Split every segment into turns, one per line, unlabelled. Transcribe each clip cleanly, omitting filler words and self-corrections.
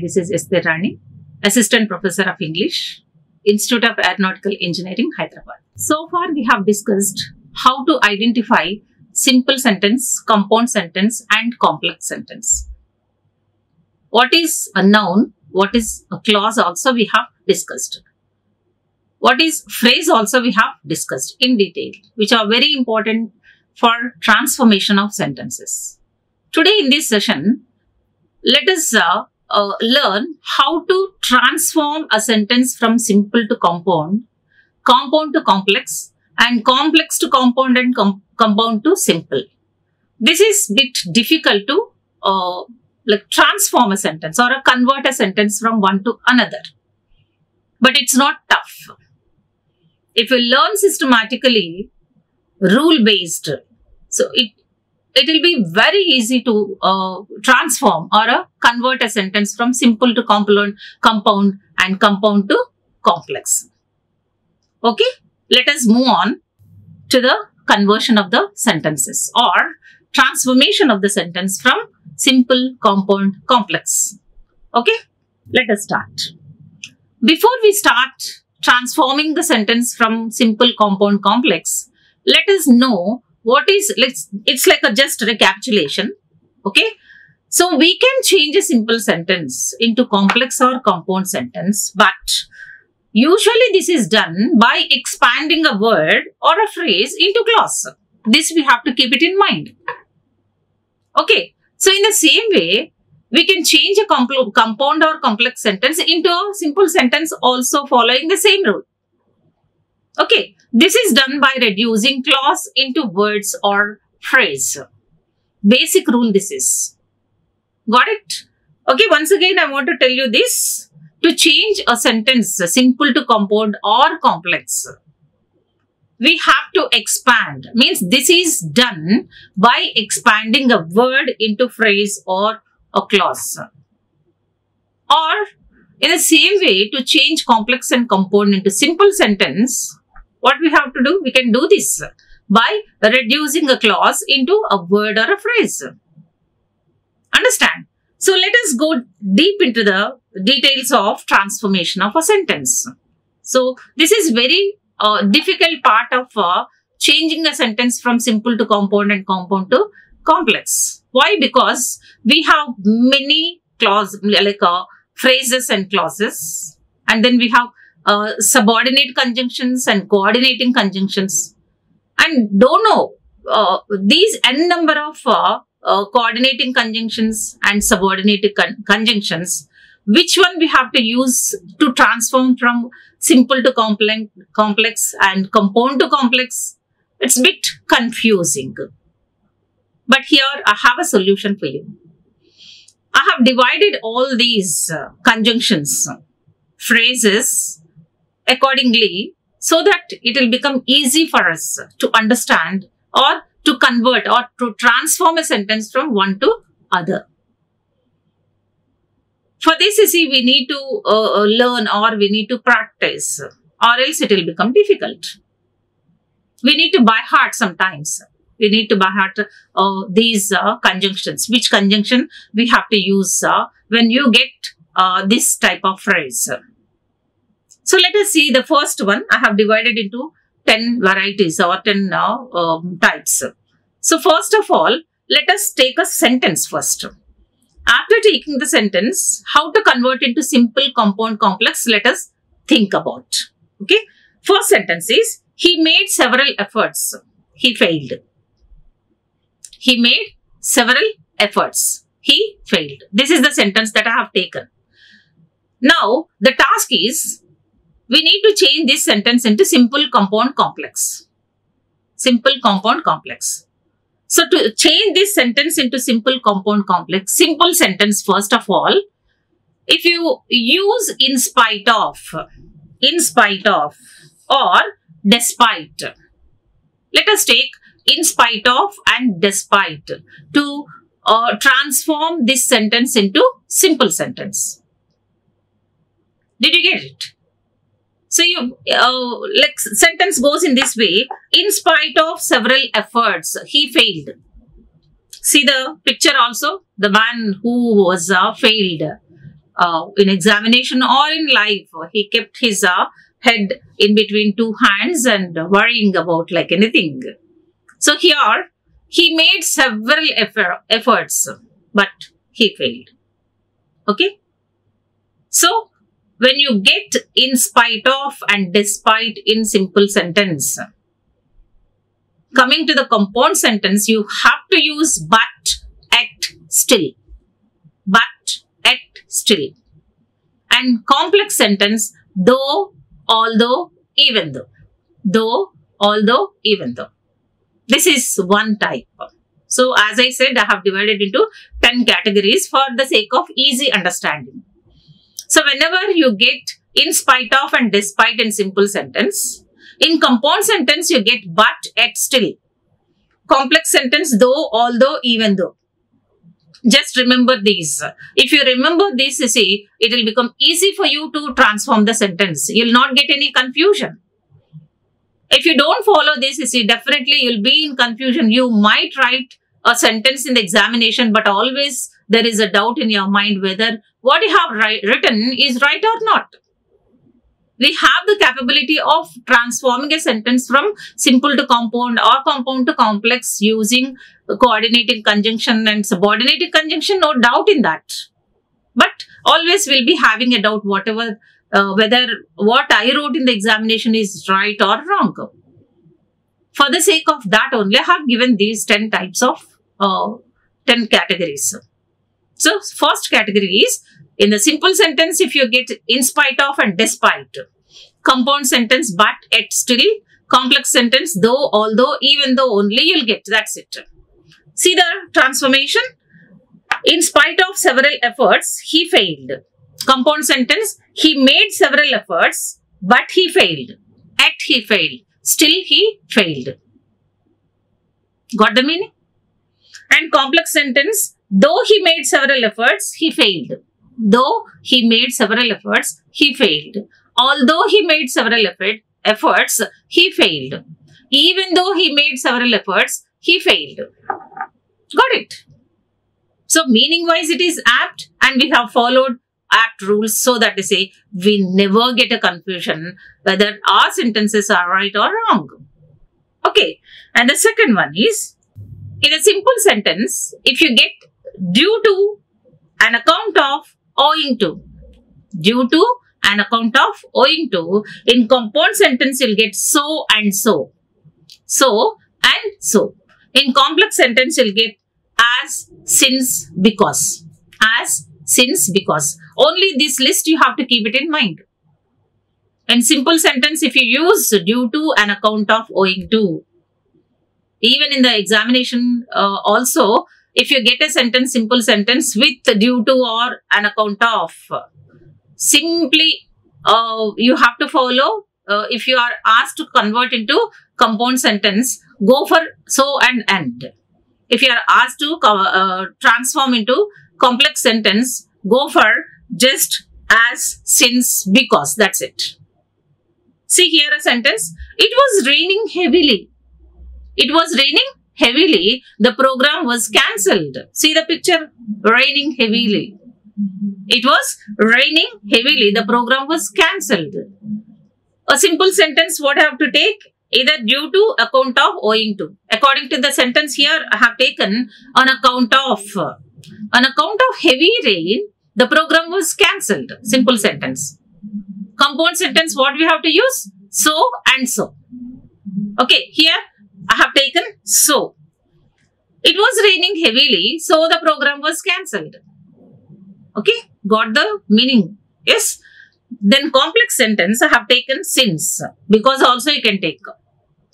this is Esther Rani, Assistant Professor of English, Institute of Aeronautical Engineering, Hyderabad. So far, we have discussed how to identify simple sentence, compound sentence, and complex sentence. What is a noun? What is a clause also we have discussed. What is phrase also we have discussed in detail, which are very important for transformation of sentences. Today in this session, let us learn how to transform a sentence from simple to compound, compound to complex, and complex to compound and compound to simple. This is a bit difficult to transform a sentence or convert a sentence from one to another. But it's not tough. If you learn systematically, rule-based, so it will be very easy to transform or convert a sentence from simple to compound and compound to complex. Okay, let us move on to the conversion of the sentences or transformation of the sentence from simple, compound, complex. Okay, let us start. Before we start transforming the sentence from simple, compound, complex, let us know what is, it's like a just recapitulation. Okay, so we can change a simple sentence into complex or compound sentence, but usually this is done by expanding a word or a phrase into clause. This we have to keep it in mind. Okay, so in the same way, we can change a compound or complex sentence into a simple sentence also following the same rule. Okay, this is done by reducing clause into words or phrase. Basic rule this is. Got it? Okay, once again I want to tell you this. To change a sentence simple to compound or complex, we have to expand. Means this is done by expanding a word into phrase or a clause. Or in the same way, to change complex and compound into simple sentence, what we have to do? We can do this by reducing a clause into a word or a phrase. Understand? So let us go deep into the details of transformation of a sentence. So this is very difficult part of changing a sentence from simple to compound and compound to complex. Why? Because we have many clauses phrases and clauses, and then we have subordinate conjunctions and coordinating conjunctions, and don't know these n number of coordinating conjunctions and subordinated conjunctions, which one we have to use to transform from simple to complex and compound to complex. It's a bit confusing. But here I have a solution for you. I have divided all these conjunctions, phrases accordingly so that it will become easy for us to understand or to convert or to transform a sentence from one to other. For this, you see, we need to learn or we need to practice, or else it will become difficult. We need to by heart sometimes. We need to by heart these conjunctions. Which conjunction we have to use when you get this type of phrase. So let us see the first one. I have divided into 10 varieties or 10 types. So first of all, let us take a sentence first. After taking the sentence, how to convert into simple, compound, complex, let us think about. Okay. First sentence is, he made several efforts. He failed. He made several efforts. He failed. This is the sentence that I have taken. Now, the task is, we need to change this sentence into simple, compound, complex. Simple, compound, complex. So, to change this sentence into simple, compound, complex, simple sentence first of all, if you use in spite of, or despite. Let us take in spite of and despite to transform this sentence into simple sentence. Did you get it? So, sentence goes in this way. In spite of several efforts, he failed. See the picture also? The man who was failed. in examination or in life, he kept his head in between two hands and worrying about like anything. So here, he made several efforts, but he failed. Okay. So, when you get in spite of and despite in simple sentence, coming to the compound sentence, you have to use but, at, still. But, at, still. And complex sentence, though, although, even though. Though, although, even though. This is one type. So, as I said, I have divided into 10 categories for the sake of easy understanding. So, whenever you get in spite of and despite in simple sentence, in compound sentence, you get but, at, still. Complex sentence, though, although, even though. Just remember these. If you remember this, you see, it will become easy for you to transform the sentence. You will not get any confusion. If you don't follow this, you see, definitely you will be in confusion. You might write a sentence in the examination, but always there is a doubt in your mind whether what you have written is right or not. We have the capability of transforming a sentence from simple to compound or compound to complex using coordinating conjunction and subordinating conjunction, no doubt in that. But always we'll be having a doubt whether what I wrote in the examination is right or wrong. For the sake of that only, I have given these 10 types of 10 categories. So, first category is in the simple sentence, if you get in spite of and despite. Compound sentence, but, at, still. Complex sentence, though, although, even though only you'll get. That's it. See the transformation? In spite of several efforts, he failed. Compound sentence, he made several efforts, but he failed. At, he failed. Still, he failed. Got the meaning? And complex sentence, though he made several efforts, he failed. Though he made several efforts, he failed. Although he made several efforts, he failed. Even though he made several efforts, he failed. Got it? So, meaning-wise, it is apt, and we have followed apt rules so that they say we never get a confusion whether our sentences are right or wrong. Okay. And the second one is, in a simple sentence, if you get due to, an account of, owing to. Due to, an account of, owing to. In compound sentence, you'll get so and so. So and so. In complex sentence, you'll get as, since, because. As, since, because. Only this list you have to keep it in mind. In simple sentence, if you use due to, an account of, owing to. Even in the examination also, if you get a sentence, simple sentence with due to or an account of, simply you have to follow. If you are asked to convert into compound sentence, go for so and. If you are asked to transform into complex sentence, go for just, as, since, because. That's it. See here a sentence. It was raining heavily. It was raining heavily. The program was cancelled. See the picture? Raining heavily. It was raining heavily. The program was cancelled. A simple sentence, what I have to take? Either due to, account of, owing to. According to the sentence here, I have taken on account of. On account of heavy rain, the program was cancelled. Simple sentence. Compound sentence, what we have to use? So and so. Okay, here I have taken so. It was raining heavily, so the program was cancelled. Okay, got the meaning? Yes. Then complex sentence, I have taken since, because also you can take,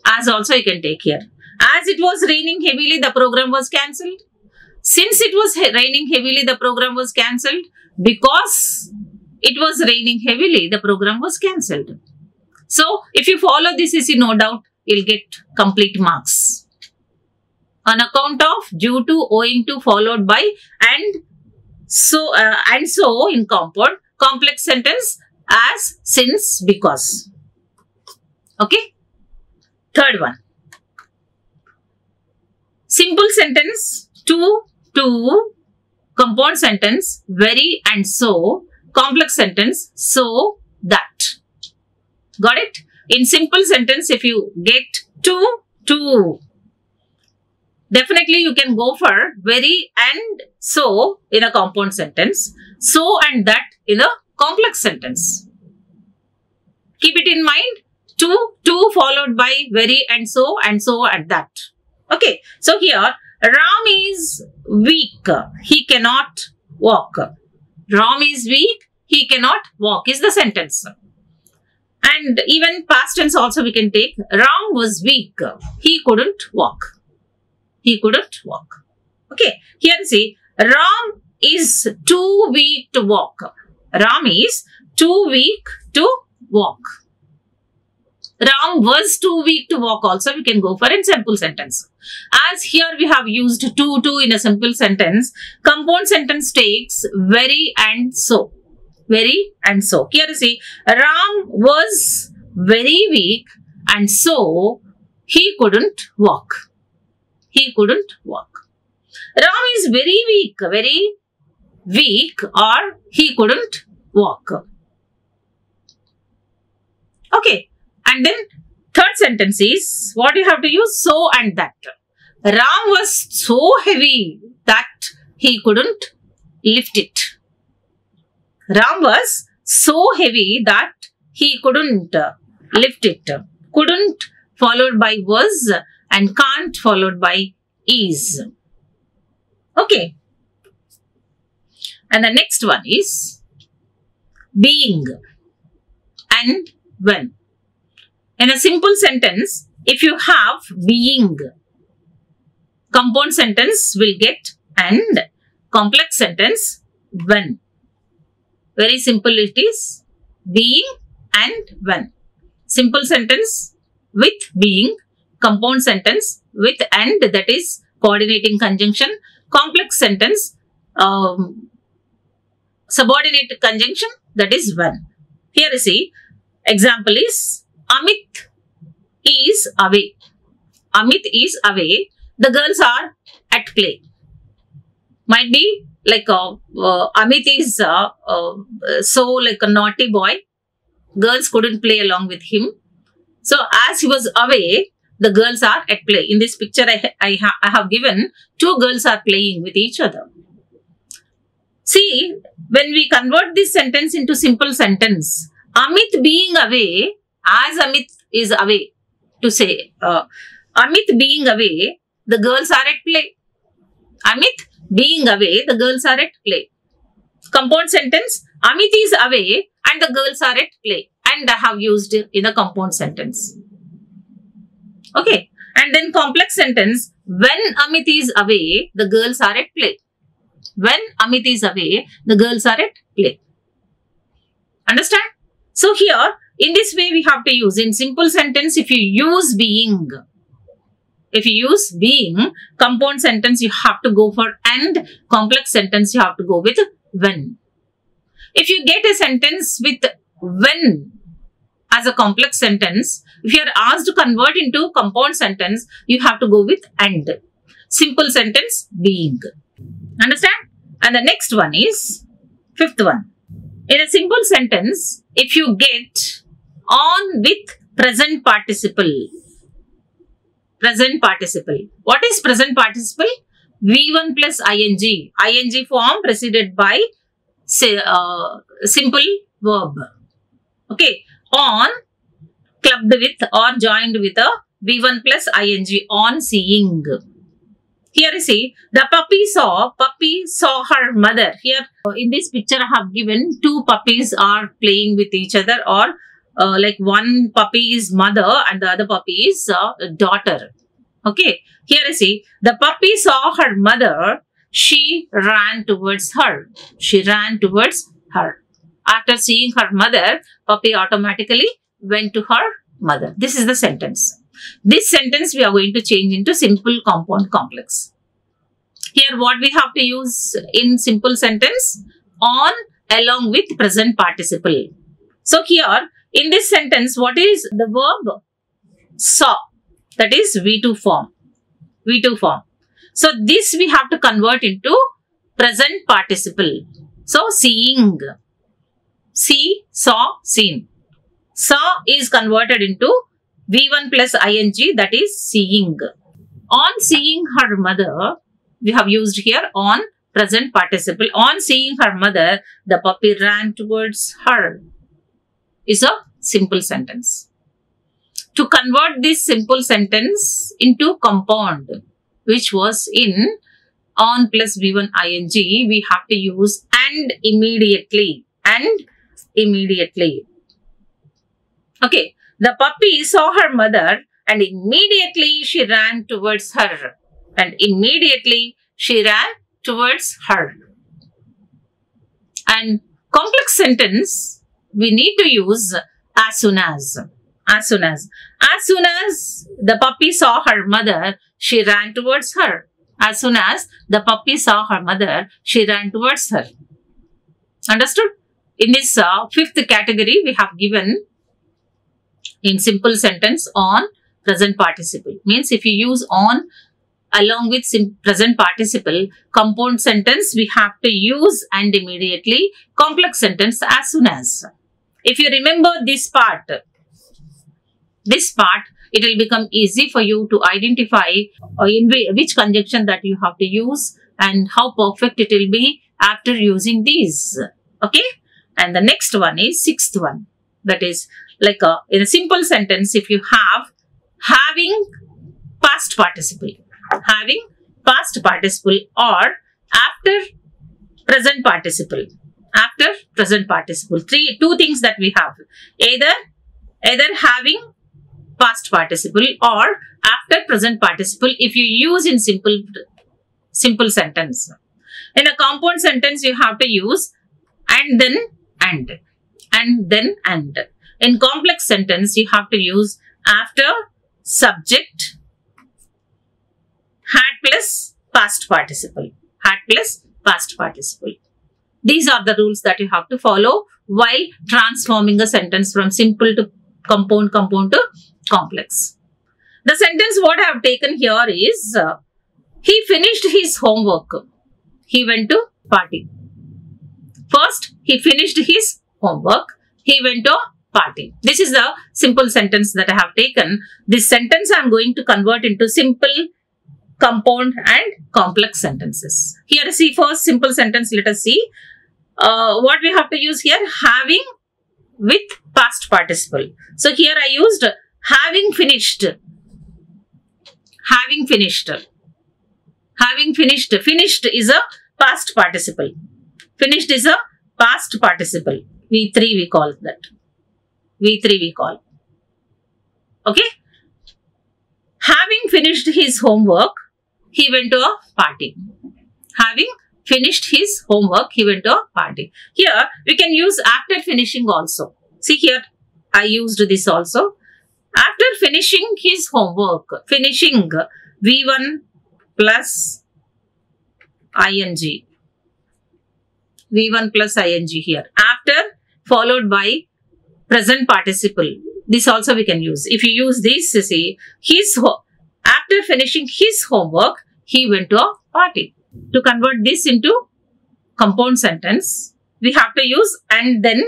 as also you can take here. As it was raining heavily, the program was cancelled. Since it was raining heavily, the program was cancelled. Because it was raining heavily, the program was cancelled. So, if you follow this, you see, no doubt, you'll get complete marks. On account of, due to, owing to, followed by, and so in compound. Complex sentence, as, since, because. Okay. Third one. Simple sentence, to, compound sentence, very and so. complex sentence, so that. Got it? In simple sentence, if you get to, definitely you can go for very and so in a compound sentence, so and that in a complex sentence. Keep it in mind, to followed by very and so and that. Okay, so here Ram is weak, he cannot walk. Ram is weak, he cannot walk is the sentence. And even past tense also we can take, Ram was weak, he couldn't walk. He couldn't walk. Okay, here see, Ram is too weak to walk. Ram is too weak to walk. Ram was too weak to walk also we can go for in simple sentence. As here we have used to in a simple sentence, compound sentence takes very and so. Very and so. Here you see, Ram was very weak and so he couldn't walk. He couldn't walk. Ram is very weak or he couldn't walk. Okay. And then third sentence is what you have to use, so and that. Ram was so heavy that he couldn't lift it. Ram was so heavy that he couldn't lift it. Couldn't followed by was and can't followed by is. Okay. And the next one is being and when. In a simple sentence, if you have being, compound sentence will get and, complex sentence when. Very simple it is, being and when. Simple sentence with being, compound sentence with and, that is coordinating conjunction. Complex sentence, subordinate conjunction, that is when. Here you see, example is, Amit is away. Amit is away. The girls are at play. Might be like Amit is so like a naughty boy. Girls couldn't play along with him. So as he was away, the girls are at play. In this picture I have given two girls are playing with each other. See, when we convert this sentence into simple sentence, Amit being away, as Amit is away, to say, Amit being away, the girls are at play. Amit being away, the girls are at play. Compound sentence, Amit is away and the girls are at play. And I have used it in a compound sentence. Okay. And then complex sentence, when Amit is away, the girls are at play. When Amit is away, the girls are at play. Understand? So here, in this way we have to use, in simple sentence, if you use being, compound sentence you have to go for and, complex sentence you have to go with when. If you get a sentence with when as a complex sentence, if you are asked to convert into compound sentence, you have to go with and. Simple sentence, being. Understand? And the next one is, fifth one. In a simple sentence, if you get on with present participle. Present participle. What is present participle? V1 plus ing. ing form preceded by simple verb. Okay. On clubbed with or joined with a V1 plus ing. On seeing. Here you see, the puppy saw her mother. Here in this picture I have given two puppies are playing with each other, or like one puppy is mother and the other puppy is daughter. Okay. Here you see, the puppy saw her mother. She ran towards her. She ran towards her. After seeing her mother, puppy automatically went to her mother. This is the sentence. This sentence we are going to change into simple, compound, complex. Here what we have to use in simple sentence? On along with present participle. So here in this sentence, what is the verb? Saw. That is V2 form. V2 form. So this we have to convert into present participle. So seeing. See, saw, seen. Saw is converted into V1 plus ing, that is seeing. On seeing her mother, we have used here on present participle. On seeing her mother, the puppy ran towards her. Is a simple sentence. To convert this simple sentence into compound, which was in on plus V1 ing, we have to use and immediately. And immediately. Okay. The puppy saw her mother and immediately she ran towards her. And immediately she ran towards her. And complex sentence, we need to use as soon as. As soon as. As soon as the puppy saw her mother, she ran towards her. As soon as the puppy saw her mother, she ran towards her. Understood? In this fifth category, we have given in simple sentence on present participle. Means if you use on along with present participle, compound sentence, we have to use and immediately, complex sentence as soon as. If you remember this part, it will become easy for you to identify in which conjunction that you have to use and how perfect it will be after using these. Okay. And the next one is sixth one. That is like in a simple sentence, if you have having past participle, having past participle or after present participle, after present participle. Two things that we have. Either having past participle or after present participle if you use in simple sentence. In a compound sentence, you have to use and then and then and. In complex sentence, you have to use after, subject, had plus past participle. Had plus past participle. These are the rules that you have to follow while transforming a sentence from simple to compound to complex. The sentence what I have taken here is, he finished his homework. He went to party. First, he finished his homework. He went to party. This is the simple sentence that I have taken. This sentence I am going to convert into simple, compound and complex sentences. Here see first simple sentence, let us see. What we have to use here, having with past participle. So here I used having finished. Having finished. Having finished. Finished is a past participle. Finished is a past participle. V3 we call that. V3 we call. Okay. Having finished his homework, he went to a party. Having finished his homework, he went to a party. Here, we can use after finishing also. See here, I used this also. After finishing his homework, finishing V1 plus ing. V1 plus ing here. After followed by present participle. This also we can use. If you use this, see, after finishing his homework, he went to a party. To convert this into compound sentence, we have to use and then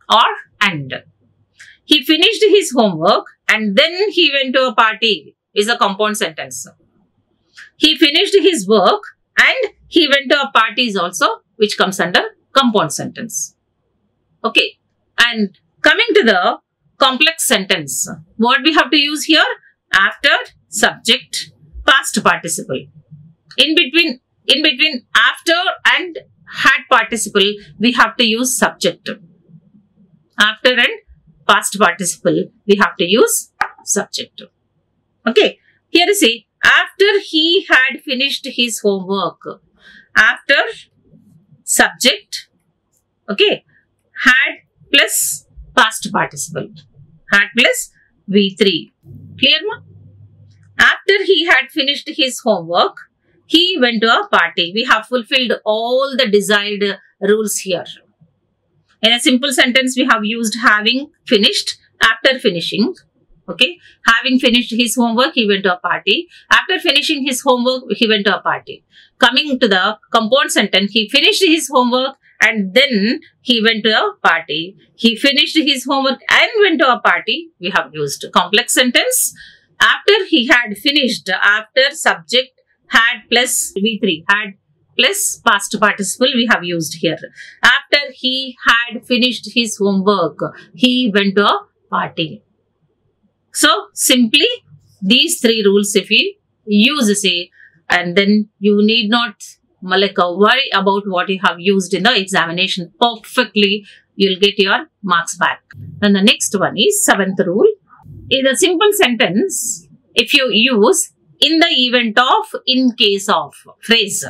or and. He finished his homework and then he went to a party is a compound sentence. He finished his work and he went to a party is also which comes under compound sentence. Okay. And coming to the complex sentence, what we have to use here? After, subject, past participle. In between after and had participle, we have to use subject. After and past participle, we have to use subject. Okay. Here you see, after he had finished his homework. After, subject, okay, had plus past participle. Had plus V3. Clear ma? After he had finished his homework, he went to a party. We have fulfilled all the desired rules here. In a simple sentence, we have used having finished, after finishing. Okay. Having finished his homework, he went to a party. After finishing his homework, he went to a party. Coming to the compound sentence, he finished his homework and then he went to a party. He finished his homework and went to a party. We have used complex sentence. After he had finished, after subject had plus V3, had plus past participle we have used here. After he had finished his homework, he went to a party. So simply these three rules if you use say, and then you need not worry about what you have used in the examination. Perfectly you'll get your marks back. And the next one is 7th rule. In a simple sentence, if you use in the event of, in case of phrase,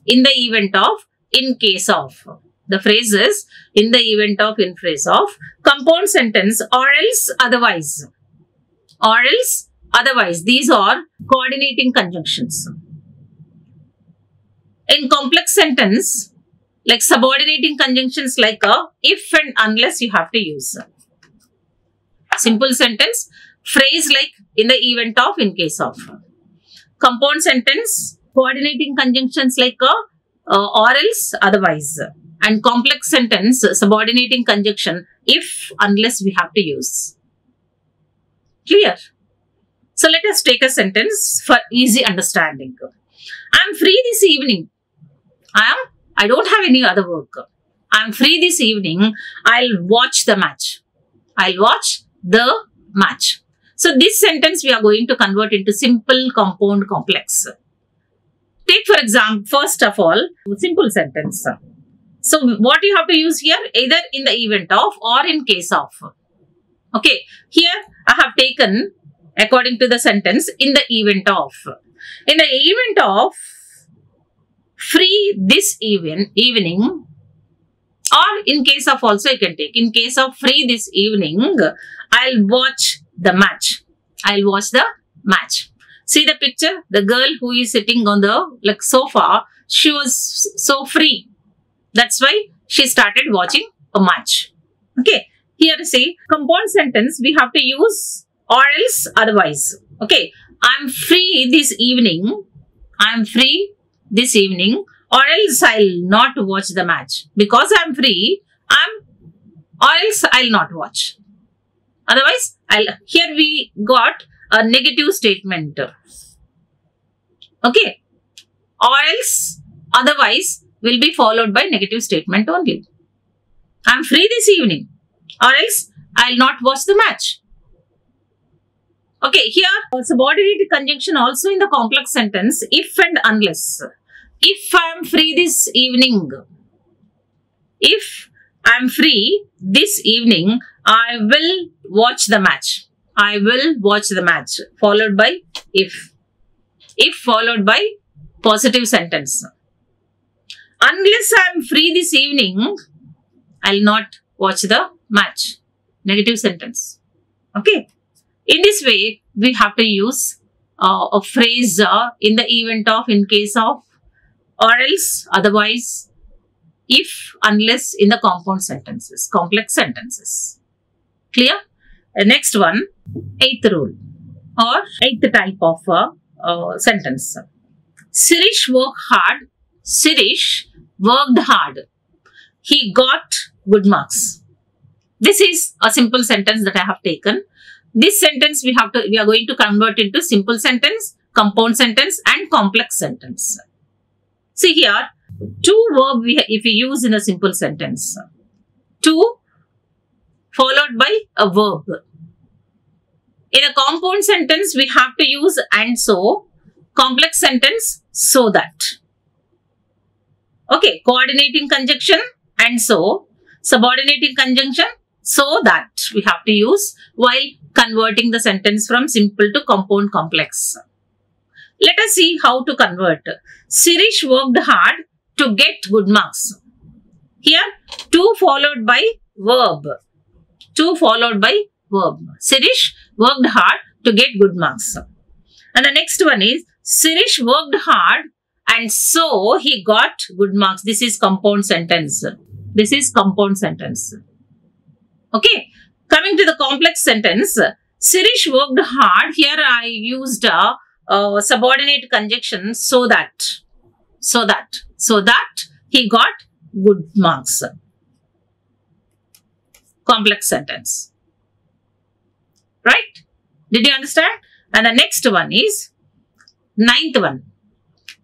in the event of, in case of, the phrase is in the event of, in phrase of, compound sentence, or else otherwise. Or else otherwise. These are coordinating conjunctions. In complex sentence, like subordinating conjunctions like a if and unless you have to use. Simple sentence, phrase like in the event of, in case of. Compound sentence, coordinating conjunctions like a or else otherwise. And complex sentence, subordinating conjunction if, unless we have to use. Clear? So let us take a sentence for easy understanding. I am free this evening. I don't have any other work. I am free this evening. I'll watch the match. I'll watch the match. So this sentence we are going to convert into simple, compound, complex. Take for example, first of all, simple sentence. So what you have to use here, either in the event of or in case of. Okay, here I have taken according to the sentence in the event of. In the event of free this evening, or in case of also you can take. In case of free this evening, I'll watch the match. I'll watch the match. See the picture? The girl who is sitting on the sofa, she was so free. That's why she started watching a match. Okay. Here say compound sentence we have to use or else otherwise. Okay. I'm free this evening. I'm free this evening, or else I'll not watch the match. Because I'm free, or else I'll not watch. Otherwise, here we got a negative statement. Okay. Or else, otherwise, will be followed by negative statement only. I'm free this evening, or else I'll not watch the match. Okay, here subordinated conjunction also in the complex sentence, if and unless. If I am free this evening, if I am free this evening, I will watch the match. I will watch the match. Followed by if. If followed by positive sentence. Unless I am free this evening, I will not watch the match. Negative sentence. Okay. In this way, we have to use a phrase in the event of, in case of, or else, otherwise, if, unless in the compound sentences, complex sentences. Clear? Next one, 8th rule or 8th type of sentence. Sirish worked hard. Sirish worked hard. He got good marks. This is a simple sentence that I have taken. This sentence we are going to convert into simple sentence, compound sentence and complex sentence. See here, two verbs if we use in a simple sentence. To followed by a verb. In a compound sentence, we have to use and so. Complex sentence, so that. Okay, coordinating conjunction and so. Subordinating conjunction, so that we have to use while converting the sentence from simple to compound complex. Let us see how to convert. Sirish worked hard to get good marks. Here, to followed by verb. To followed by verb. Sirish worked hard to get good marks. And the next one is, Sirish worked hard and so he got good marks. This is compound sentence. This is compound sentence. Okay. Coming to the complex sentence, Sirish worked hard. Here I used a subordinate conjunction, so that. So that he got good marks. Complex sentence. Right? Did you understand? And the next one is 9th one.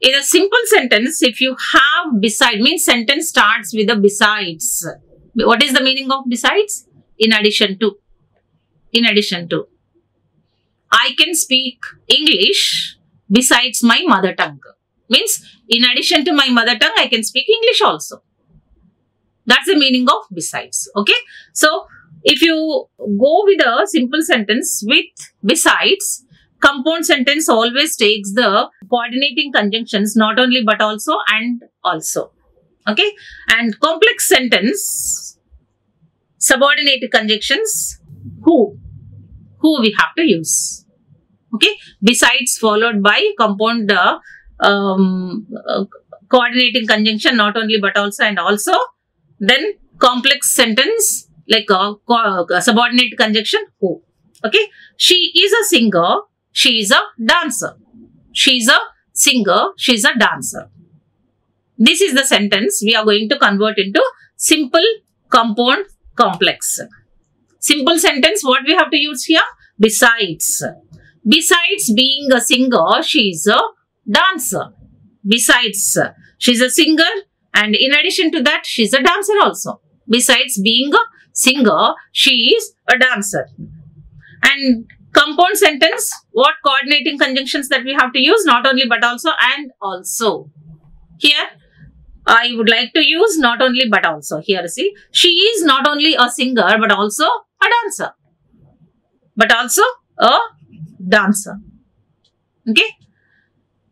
In a simple sentence, if you have beside, means sentence starts with a besides. What is the meaning of besides? In addition to. In addition to. I can speak English besides my mother tongue. Means in addition to my mother tongue, I can speak English also. That's the meaning of besides. Okay. So, if you go with a simple sentence with besides, compound sentence always takes the coordinating conjunctions, not only but also and also. Okay. And complex sentence, subordinate conjunctions, who we have to use. Okay. Besides followed by compound coordinating conjunction, not only but also and also. Then complex sentence like a subordinate conjunction, who. Okay. She is a singer. She is a dancer. She is a singer. She is a dancer. This is the sentence we are going to convert into simple, compound, complex. Simple sentence, what we have to use here? Besides. Besides being a singer, she is a dancer. Besides, she is a singer. And in addition to that, she is a dancer also. Besides being a singer, she is a dancer. And compound sentence, what coordinating conjunctions that we have to use? Not only but also and also. Here, I would like to use not only but also. Here, see, she is not only a singer but also a dancer. But also a dancer. Okay.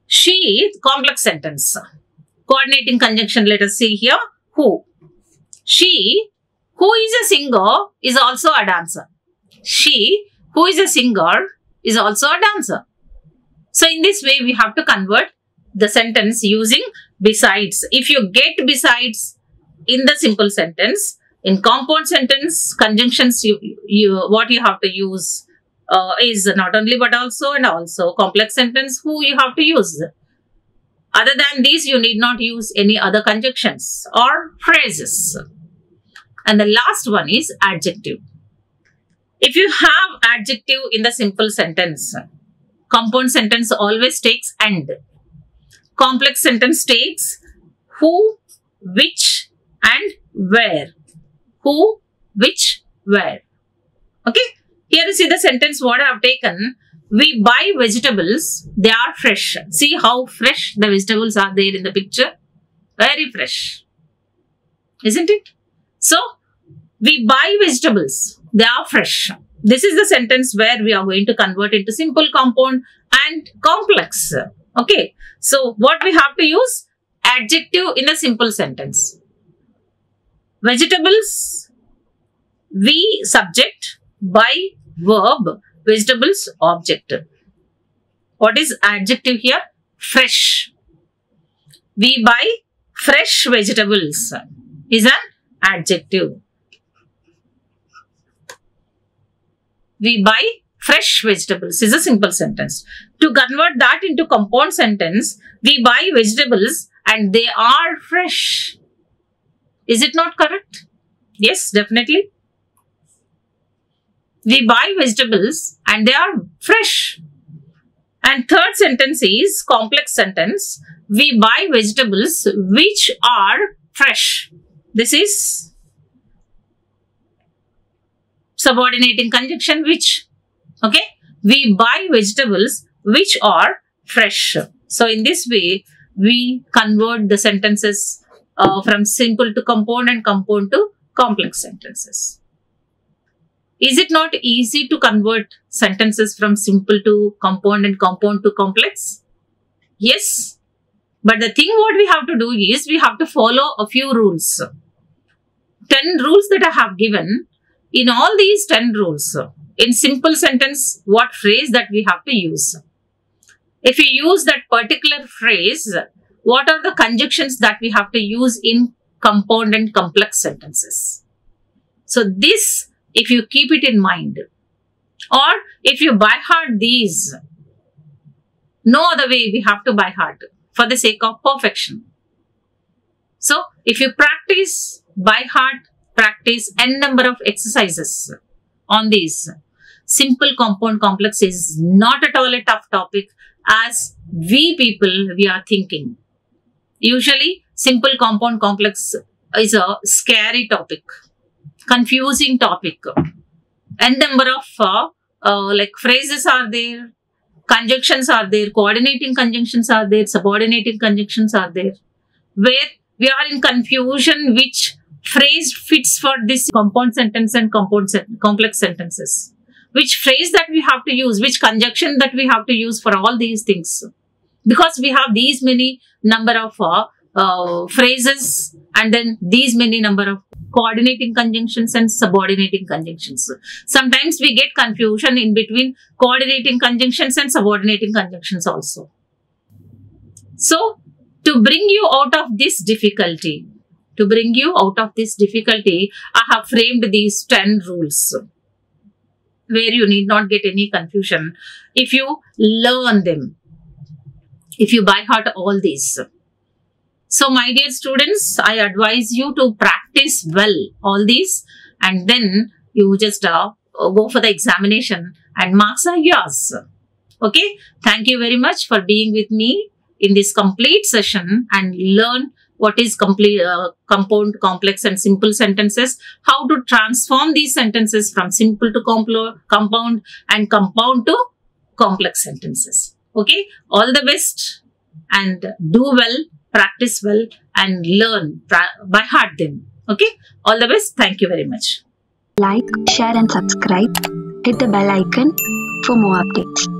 She, complex sentence. Coordinating conjunction, let us see here. Who. She, who is a singer, is also a dancer. She, who is a singer, is also a dancer. So, in this way, we have to convert the sentence using besides. If you get besides in the simple sentence, in compound sentence, conjunctions, what you have to use is not only but also and also. Complex sentence, who you have to use. Other than these, you need not use any other conjunctions or phrases. And the last one is adjective. If you have adjective in the simple sentence, compound sentence always takes and. Complex sentence takes who, which and where. Who, which, where. Okay. Here you see the sentence what I have taken. We buy vegetables, they are fresh. See how fresh the vegetables are there in the picture. Very fresh. Isn't it? So, we buy vegetables, they are fresh. This is the sentence where we are going to convert into simple, compound and complex. Okay. So, what we have to use? Adjective in a simple sentence. Vegetables, we subject, buy verb, vegetables object. What is adjective here? Fresh. We buy fresh vegetables is an adjective. We buy fresh vegetables is a simple sentence. To convert that into compound sentence, we buy vegetables and they are fresh. Is it not correct? Yes, definitely. We buy vegetables and they are fresh. And third sentence is complex sentence. We buy vegetables which are fresh. This is subordinating conjunction which. Okay. We buy vegetables which are fresh. So, in this way, we convert the sentences from simple to compound and compound to complex sentences. Is it not easy to convert sentences from simple to compound and compound to complex? Yes. But the thing what we have to do is we have to follow a few rules. 10 rules that I have given. In all these 10 rules, in simple sentence, what phrase that we have to use? If you use that particular phrase, what are the conjunctions that we have to use in compound and complex sentences? So, this, if you keep it in mind, or if you by heart these, no other way we have to by heart for the sake of perfection. So if you practice by heart, practice n number of exercises on these, simple compound complex is not at all a tough topic as we are thinking. Usually simple compound complex is a scary topic, confusing topic. N number of like phrases are there, conjunctions are there, coordinating conjunctions are there, subordinating conjunctions are there, where we are in confusion which phrase fits for this compound sentence and complex sentences. Which phrase that we have to use, which conjunction that we have to use for all these things. Because we have these many number of phrases and then these many number of coordinating conjunctions and subordinating conjunctions. Sometimes we get confusion in between coordinating conjunctions and subordinating conjunctions also. So, to bring you out of this difficulty, I have framed these 10 rules where you need not get any confusion if you learn them, if you by heart all these. So my dear students, I advise you to practice well all these and then you just go for the examination and marks are yours. Okay, thank you very much for being with me in this complete session and learn what is compound, complex and simple sentences, how to transform these sentences from simple to compound and compound to complex sentences. Okay, all the best and do well, practice well and learn by heart them. Okay, all the best. Thank you very much.
Like, share and subscribe. Hit the bell icon for more updates.